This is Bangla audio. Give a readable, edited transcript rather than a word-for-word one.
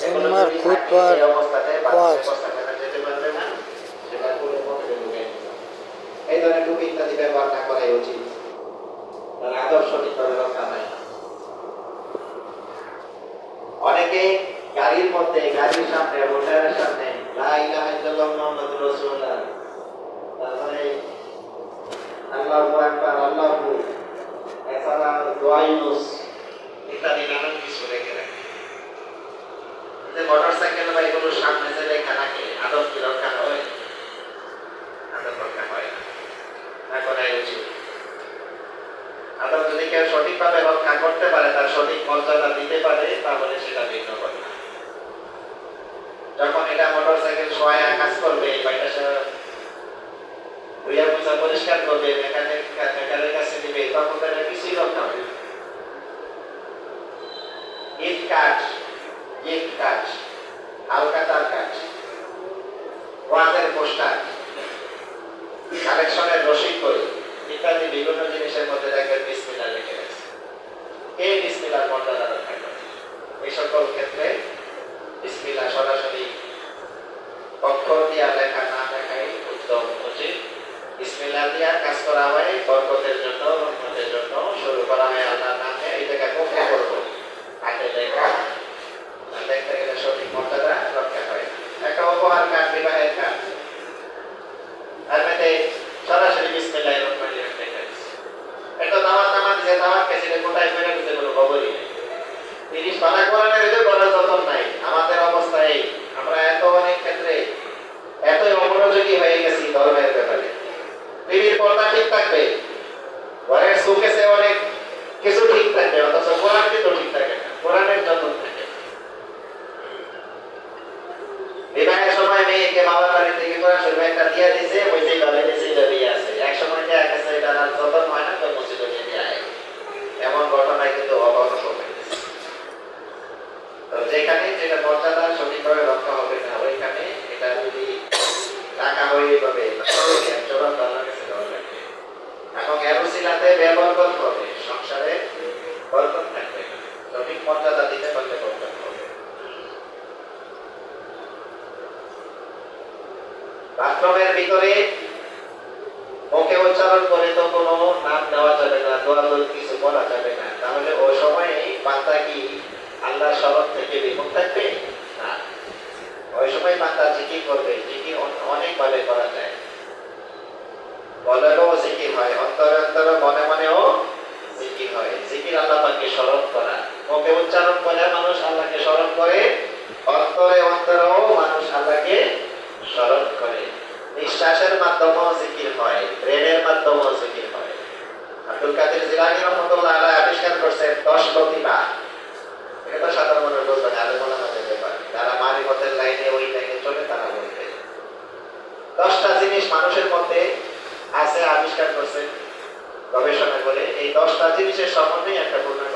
জিম্মার খুতবার ওয়াজ এই ধরনের টুপি ইত্যাদি ব্যবহার না করাই উচিত। তার আদর্শ ঠিকভাবে রক্ষা হয় না। অনেকে গাড়ির মধ্যে, গাড়ির সামনে, মোটরের সামনে লা ইলাহা ইল্লাল্লাহ মুহাম্মাদুর রাসূলুল্লাহ, তারপরে আল্লাহু আকবার, আল্লাহু, এছাড়া দোয়া ইউনুস ইত্যাদি নানান কিছু রেখে রাখে। মোটরসাইকেল বা এগুলোর সামনে যে লেখা থাকে, আদব কি রক্ষা হয়? আদব রক্ষা হয় না, করাই উচিত। আদব যদি কেউ সঠিকভাবে রক্ষা করতে পারে, তার সঠিক মর্যাদা দিতে পারে, তাহলে সেটা ভিন্ন কথা। যখন এটা মোটরসাইকেল সহায় কাজ করবে, এটা ধুইয়া মুছা পরিষ্কার করবে, মেকানিকের কাছে দিবে, তখন তারা কিছুই রক্ষা হবে না। ইট কাঠ, আলকাতার কাঠ, ওয়াজের পোস্টার, কালেকশনের রসিদ বই ইত্যাদি বিভিন্ন জিনিসের মধ্যে দেখবেন বিসমিল্লাহ লিখে গেছে। কে বিসমিল্লাহর মর্যাদা রক্ষা করে? এই সকল ক্ষেত্রে বিসমিল্লাহ সরাসরি অক্ষর দিয়া লেখা না লেখাই উত্তম, উচিত। বিসমিল্লাহ দিয়া কাজ করা হয় বরকতের জন্য, রহমতের জন্য, শুরু করা হয় আল্লাহর নামে। এই জায়গায় মুখে করবো, হাতে লেখা, দেখতে গেলে সঠিক মর্যাদা রক্ষা হয়। একটা উপহার কার্ড, বিবাহের কার্ড, আর মধ্যে সরাসরি বিসমিল্লাহির রহমানির রহিম লেখা আছে। এটা দাওয়াত যে দাওয়াত কেসে কোথায় ফেলে দিতে কোনো খবরই নেই। 30 পারা কোরআনের ভিতরে বলার যতন নাই। আমাদের অবস্থা এই, আমরা এত অনেক ক্ষেত্রে এতই অমনোযোগী হয়ে গেছি ধর্মের ব্যাপারে। টিভির পর্দা ঠিক থাকবে, ঘরের শোকেসে অনেক কিছু ঠিক থাকবে, অথচ কোরআন কিন্তু ঠিক থাকে না। কোরআনের যতন থাকে। বিবাহের সময় মেয়েকে বাবার বাড়ি থেকে কোরআন শরীফ একটা দিয়ে দিয়েছে, ওই যে ভাবে নিচে দাঁড়িয়ে আছে। এক সময় দেখা গেছে এটা আর যতন হয় না, তো মসজিদে নিয়ে দিয়ে আয়। এমন ঘটনায় কিন্তু অবগত হয়ে গেছে। তো যেখানে যেটা মর্যাদা সঠিকভাবে রক্ষা হবে না, ওইখানে এটা যদি টাকা হয়ে যাবে চরম আল্লাহর কাছে দেওয়া লাগবে। এবং এর উসিলাতে ব্যবহার হবে, সংসারে বরকত থাকবে। সঠিক মর্যাদা দিতে পারলে বরকত হবে। বাথরুমের ভিতরে মুখে উচ্চারণ করে তো কোনো নাম দেওয়া যাবে না, দোয়া দোয়া কিছু করা যাবে না। তাহলে ওই সময় বান্দা কি আল্লাহর স্মরণ থেকে বিমুখ থাকবে না? ওই সময় বান্দা জিকির করবে। জিকির অনেকভাবে করা যায়, বলেও জিকির হয়, অন্তরে অন্তরে মনে মনেও জিকির হয়। জিকির আল্লাহ পাককে স্মরণ করা, মুখে উচ্চারণ করে মানুষ আল্লাহকে স্মরণ করে, অন্তরে অন্তরেও মানুষ আল্লাহকে স্মরণ করে। নিঃশ্বাসের মাধ্যমেও জিকির হয়, ব্রেনের মাধ্যমেও জিকির হয়। আব্দুল কাদের জিলানী রাহমাতুল্লাহ আলাইহি আবিষ্কার করছেন 10 লতিফা। এটা তো সাধারণ মানুষ বলবে না, আলেম ওলামাদের ব্যাপার। যারা মারিফতের লাইনে, ওই লাইনে চলে, তারা বলবে 10টা জিনিস মানুষের মধ্যে আছে, আবিষ্কার করছেন গবেষণা করে। এই 10টা জিনিসের সমন্বয়ে একটা পূর্ণাঙ্গ